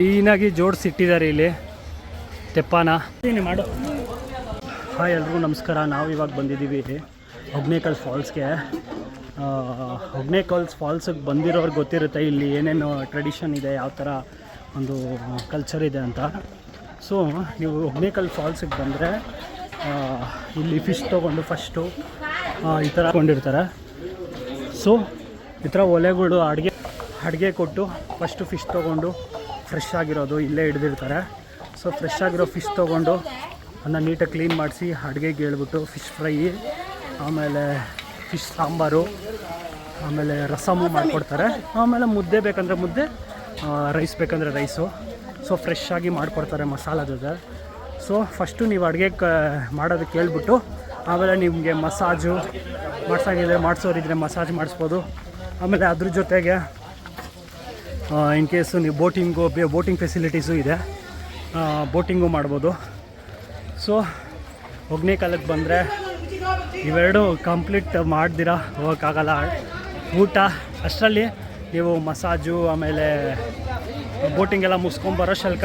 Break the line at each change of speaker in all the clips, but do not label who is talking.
ಕ್ಲೀನಾಗಿ ಜೋಡಿಸಿಟ್ಟಿದ್ದಾರೆ ಇಲ್ಲಿ ತೆಪ್ಪನ ಮಾಡು. ಹಾಯ್ ಎಲ್ರಿಗೂ ನಮಸ್ಕಾರ. ನಾವು ಇವಾಗ ಬಂದಿದ್ದೀವಿ ಹೊಗ್ನೇಕಲ್ ಫಾಲ್ಸ್ಗೆ. ಹೊಗ್ನೇಕಲ್ ಫಾಲ್ಸಿಗೆ ಬಂದಿರೋರ್ಗೆ ಗೊತ್ತಿರುತ್ತೆ ಇಲ್ಲಿ ಏನೇನು ಟ್ರೆಡಿಷನ್ ಇದೆ, ಯಾವ ಥರ ಒಂದು ಕಲ್ಚರ್ ಇದೆ ಅಂತ. ಸೊ ನೀವು ಹೊಗ್ನೇಕಲ್ ಫಾಲ್ಸಿಗೆ ಬಂದರೆ ಇಲ್ಲಿ ಫಿಶ್ ತೊಗೊಂಡು ಫಸ್ಟು ಈ ಥರ ಕೊಂಡಿರ್ತಾರೆ. ಸೊ ಈ ಥರ ಒಲೆಗಳು ಅಡುಗೆ ಕೊಟ್ಟು ಫಸ್ಟು ಫಿಶ್ ತೊಗೊಂಡು ಫ್ರೆಶ್ ಆಗಿರೋದು ಇಲ್ಲೇ ಹಿಡ್ದಿರ್ತಾರೆ. ಸೊ ಫ್ರೆಶ್ ಆಗಿರೋ ಫಿಶ್ ತೊಗೊಂಡು ಅದನ್ನ ನೀಟಾಗಿ ಕ್ಲೀನ್ ಮಾಡಿಸಿ ಅಡುಗೆಗೆ ಹೇಳ್ಬಿಟ್ಟು ಫಿಶ್ ಫ್ರೈ, ಆಮೇಲೆ ಫಿಶ್ ಸಾಂಬಾರು, ಆಮೇಲೆ ರಸಮು ಮಾಡಿಕೊಡ್ತಾರೆ. ಆಮೇಲೆ ಮುದ್ದೆ ಬೇಕಂದರೆ ಮುದ್ದೆ, ರೈಸ್ ಬೇಕಂದರೆ ರೈಸು. ಸೊ ಫ್ರೆಶ್ ಆಗಿ ಮಾಡಿಕೊಡ್ತಾರೆ ಮಸಾಲ ಜೊತೆ. ಸೊ ಫಸ್ಟು ನೀವು ಅಡುಗೆ ಮಾಡೋದಕ್ಕೆ ಹೇಳ್ಬಿಟ್ಟು ಆಮೇಲೆ ನಿಮಗೆ ಮಸಾಜು ಮಾಡಿಸೋರಿದ್ರೆ ಮಸಾಜ್ ಮಾಡಿಸ್ಬೋದು. ಆಮೇಲೆ ಅದ್ರ ಜೊತೆಗೆ ಇನ್ ಕೇಸು ನೀವು ಬೋಟಿಂಗ್ ಫೆಸಿಲಿಟೀಸು ಇದೆ, ಬೋಟಿಂಗು ಮಾಡ್ಬೋದು. ಸೊ ಹೊಗ್ನೇಕಲ್ಗೆ ಬಂದರೆ ಇವೆರಡು ಕಂಪ್ಲೀಟ್ ಮಾಡ್ದಿರ ಹೋಗೋಕ್ಕಾಗಲ್ಲ. ಊಟ ಅಷ್ಟರಲ್ಲಿ ನೀವು ಮಸಾಜು ಆಮೇಲೆ ಬೋಟಿಂಗ್ ಎಲ್ಲ ಮುಗಿಸ್ಕೊಂಬರೋ ಶಲ್ಕ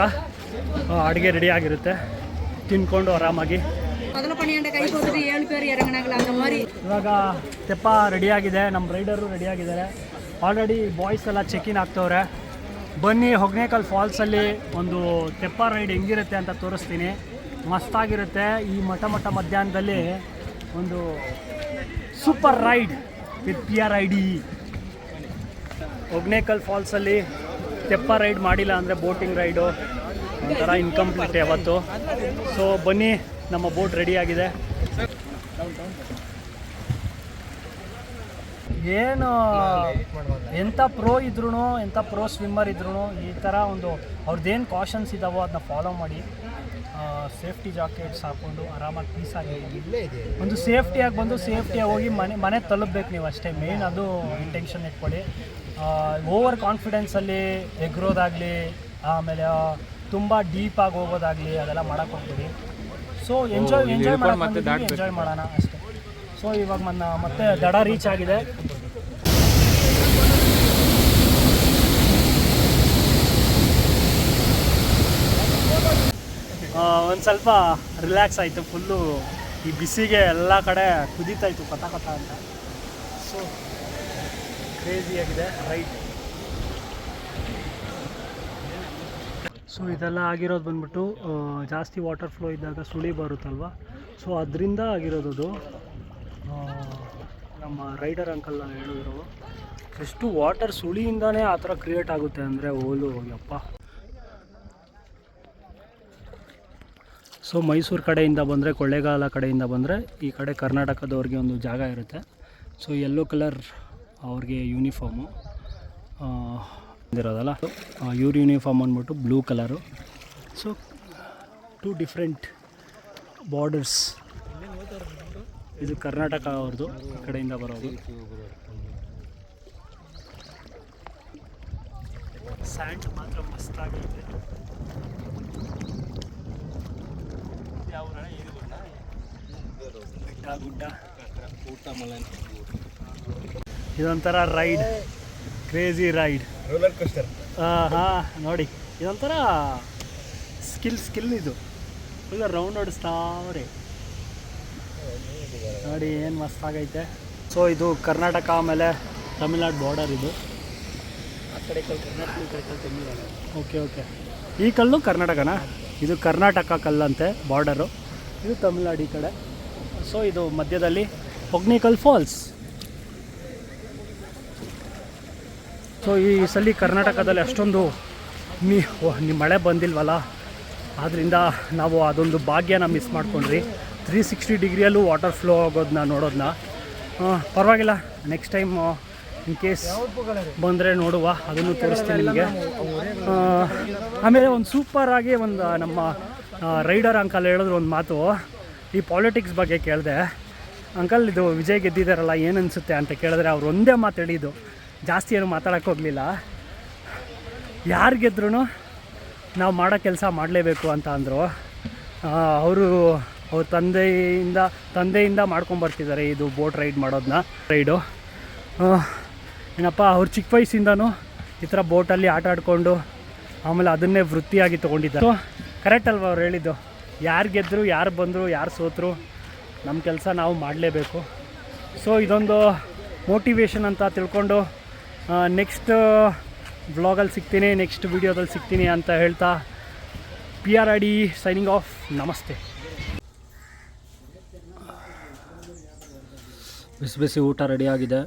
ಅಡುಗೆ ರೆಡಿ ಆಗಿರುತ್ತೆ, ತಿನ್ಕೊಂಡು ಆರಾಮಾಗಿ. ಇವಾಗ ತೆಪ್ಪ ರೆಡಿಯಾಗಿದೆ, ನಮ್ಮ ರೈಡರು ರೆಡಿಯಾಗಿದ್ದಾರೆ. ಆಲ್ರೆಡಿ ಬಾಯ್ಸ್ ಎಲ್ಲ ಚೆಕ್-ಇನ್ ಆಗ್ತವ್ರೆ. ಬನ್ನಿ ಹೊಗ್ನೇಕಲ್ ಫಾಲ್ಸಲ್ಲಿ ಒಂದು ತೆಪ್ಪ ರೈಡ್ ಹೆಂಗಿರುತ್ತೆ ಅಂತ ತೋರಿಸ್ತೀನಿ. ಮಸ್ತಾಗಿರುತ್ತೆ. ಈ ಮಠ ಮಧ್ಯಾಹ್ನದಲ್ಲಿ ಒಂದು super ride with PRID. Hogenakkal ಫಾಲ್ಸಲ್ಲಿ ತೆಪ್ಪ ರೈಡ್ ಮಾಡಿಲ್ಲ ಅಂದರೆ ಬೋಟಿಂಗ್ ರೈಡು ಒಂಥರ ಇನ್ಕಂಪ್ಲೀಟ್ ಯಾವತ್ತು. ಸೊ ಬನ್ನಿ, ನಮ್ಮ ಬೋಟ್ ರೆಡಿಯಾಗಿದೆ. ಏನು ಎಂಥ ಪ್ರೋ ಇದ್ರೂ, ಎಂಥ ಪ್ರೋ ಸ್ವಿಮ್ಮರ್ ಇದ್ರೂ ಈ ಥರ ಒಂದು ಅವ್ರದ್ದೇನು ಕಾಷನ್ಸ್ ಇದ್ದಾವೋ ಅದನ್ನ ಫಾಲೋ ಮಾಡಿ, ಸೇಫ್ಟಿ ಜಾಕೆಟ್ಸ್ ಹಾಕ್ಕೊಂಡು ಆರಾಮಾಗಿ ಪೀಸಾಗಿ ಒಂದು ಸೇಫ್ಟಿಯಾಗಿ ಬಂದು ಸೇಫ್ಟಿಯಾಗಿ ಹೋಗಿ ಮನೆ ತಲುಪಬೇಕು ನೀವು ಅಷ್ಟೇ. ಮೇನ್ ಅದು ಇಂಟೆನ್ಷನ್ ಇಟ್ಕೊಳ್ಳಿ. ಓವರ್ ಕಾನ್ಫಿಡೆನ್ಸಲ್ಲಿ ಎಗ್ರೋದಾಗಲಿ ಆಮೇಲೆ ತುಂಬ ಡೀಪಾಗಿ ಹೋಗೋದಾಗಲಿ ಅದೆಲ್ಲ ಮಾಡೋಕ್ಕೆ ಹೋಗ್ತೀವಿ. ಸೊ ಎಂಜಾಯ್ ಮಾಡೋಣ ಅಷ್ಟೇ. ಸೊ ಇವಾಗ ಮತ್ತೆ ದಡ ರೀಚ್ ಆಗಿದೆ. ಒಂದು ಸ್ವಲ್ಪ ರಿಲ್ಯಾಕ್ಸ್ ಆಯಿತು. ಫುಲ್ಲು ಈ ಬಿಸಿಗೆ ಎಲ್ಲ ಕಡೆ ಕುದೀತಾಯಿತ್ತು ಕಥ ಅಂತ. So ಕ್ರೇಜಿಯಾಗಿದೆ ride. ಸೊ ಇದೆಲ್ಲ ಆಗಿರೋದು ಬಂದ್ಬಿಟ್ಟು ಜಾಸ್ತಿ ವಾಟರ್ ಫ್ಲೋ ಇದ್ದಾಗ ಸುಳಿ ಬರುತ್ತಲ್ವ, ಸೊ ಅದರಿಂದ ಆಗಿರೋದು. ನಮ್ಮ ರೈಡರ್ ಅಂಕಲ್ ಹೇಳಿದ್ರು ಎಷ್ಟು ವಾಟರ್ ಸುಳಿಯಿಂದನೇ ಆ ಥರ ಕ್ರಿಯೇಟ್ ಆಗುತ್ತೆ ಅಂದರೆ ಓಲು ಯಪ್ಪ. ಸೊ ಮೈಸೂರು ಕಡೆಯಿಂದ ಬಂದರೆ, ಕೊಳ್ಳೇಗಾಲ ಕಡೆಯಿಂದ ಬಂದರೆ ಈ ಕಡೆ ಕರ್ನಾಟಕದವ್ರಿಗೆ ಒಂದು ಜಾಗ ಇರುತ್ತೆ. ಸೊ ಯೆಲ್ಲೋ ಕಲರ್ ಅವ್ರಿಗೆ ಯೂನಿಫಾರ್ಮು ಇರೋದಲ್ಲ, ಇವ್ರ ಯೂನಿಫಾರ್ಮ್ ಅಂದ್ಬಿಟ್ಟು blue colour. So 2 different borders. ಇದು ಕರ್ನಾಟಕ ಅವ್ರದ್ದು, ಈ ಕಡೆಯಿಂದ ಬರೋದು. ಸ್ಯಾಂಡ್ ಮಾತ್ರ ಮಸ್ತಾಗಿದೆ. ಬೆಟ್ಟ ಗುಡ್ಡ, ಇದೊಂಥರ ರೈಡ್, ಕ್ರೇಜಿ ರೈಡ್. ಹಾಂ ನೋಡಿ, ಇದೊಂಥರ ಸ್ಕಿಲ್ ಇದು. ಈಗ ರೌಂಡ್ ಹೊಡಿಸ್ತಾವ್ರೆ ನೋಡಿ, ಏನು ಮಸ್ತಾಗೈತೆ. ಸೊ ಇದು ಕರ್ನಾಟಕ ಆಮೇಲೆ ತಮಿಳ್ನಾಡು ಬಾರ್ಡರ್. ಇದು ಆ ಕಡೆ ಕರ್ನಾಟಕ, ಈ ಕಡೆ ತಮಿಳ್ನಾಡು. ಓಕೆ. ಈ ಕಲ್ಲು ಕರ್ನಾಟಕನಾ? ಇದು ಕರ್ನಾಟಕ ಕಲ್ಲಂತೆ ಬಾರ್ಡರು, ಇದು ತಮಿಳ್ನಾಡು ಈ ಕಡೆ. ಸೊ ಇದು ಮಧ್ಯದಲ್ಲಿ ಹೊಗ್ನೇಕಲ್ ಫಾಲ್ಸ್. ಸೊ ಈ ಸಲ ಕರ್ನಾಟಕದಲ್ಲಿ ಅಷ್ಟೊಂದು ಮಳೆ ಬಂದಿಲ್ವಲ್ಲ, ಆದ್ದರಿಂದ ನಾವು ಅದೊಂದು ಭಾಗ್ಯನ ಮಿಸ್ ಮಾಡ್ಕೊಂಡ್ರಿ. 360 ಡಿಗ್ರಿಯಲ್ಲೂ ವಾಟರ್ ಫ್ಲೋ ಆಗೋದನ್ನ ನೋಡೋದನ್ನ. ಪರವಾಗಿಲ್ಲ, ನೆಕ್ಸ್ಟ್ ಟೈಮ್ ಇನ್ ಕೇಸ್ ಬಂದರೆ ನೋಡುವ, ಅದನ್ನು ತೋರಿಸ್ತೀನಿ ನಿಮಗೆ. ಆಮೇಲೆ ಒಂದು ಸೂಪರಾಗಿ ಒಂದು ನಮ್ಮ ರೈಡರ್ ಅಂಕಲ್ ಹೇಳಿದ್ರು ಒಂದು ಮಾತು. ಈ ಪಾಲಿಟಿಕ್ಸ್ ಬಗ್ಗೆ ಕೇಳಿದೆ. ಅಂಕಲ್ ಇದು ವಿಜಯ್ ಗೆದ್ದಿದ್ದಾರಲ್ಲ ಏನು ಅನಿಸುತ್ತೆ ಅಂತ ಕೇಳಿದ್ರೆ ಅವ್ರು ಒಂದೇ ಮಾತು ಹೇಳಿದ್ದು, ಜಾಸ್ತಿ ಏನು ಮಾತಾಡೋಕ್ಕೆ ಹೋಗಲಿಲ್ಲ. ಯಾರು ಗೆದ್ರೂ ನಾವು ಮಾಡೋ ಕೆಲಸ ಮಾಡಲೇಬೇಕು ಅಂತ ಅಂದರು. ಅವ್ರ ತಂದೆಯಿಂದ ಮಾಡ್ಕೊಂಬರ್ತಿದ್ದಾರೆ ಇದು ಬೋಟ್ ರೈಡ್ ಮಾಡೋದನ್ನ. ಏನಪ್ಪ, ಅವ್ರು ಚಿಕ್ಕ ವಯಸ್ಸಿಂದನೂ ಈ ಥರ ಬೋಟಲ್ಲಿ ಆಟ ಆಡಿಕೊಂಡು ಆಮೇಲೆ ಅದನ್ನೇ ವೃತ್ತಿಯಾಗಿ ತೊಗೊಂಡಿದ್ದಾರೆ. ಸೊ ಕರೆಕ್ಟ್ ಅಲ್ವಾ ಅವ್ರು ಹೇಳಿದ್ದು, ಯಾರು ಗೆದ್ದರು ಯಾರು ಬಂದರು ಯಾರು ಸೋತರು ನಮ್ಮ ಕೆಲಸ ನಾವು ಮಾಡಲೇಬೇಕು. ಸೊ ಇದೊಂದು ಮೋಟಿವೇಶನ್ ಅಂತ ತಿಳ್ಕೊಂಡು ನೆಕ್ಸ್ಟ್ ವ್ಲಾಗಲ್ಲಿ ಸಿಗ್ತೀನಿ, ನೆಕ್ಸ್ಟ್ ವೀಡಿಯೋದಲ್ಲಿ ಸಿಗ್ತೀನಿ ಅಂತ ಹೇಳ್ತಾ PRID ಸೈನಿಂಗ್ ಆಫ್. ನಮಸ್ತೆ. ಬಿಸಿ ಬಿಸಿ ಊಟ ರೆಡಿಯಾಗಿದೆ.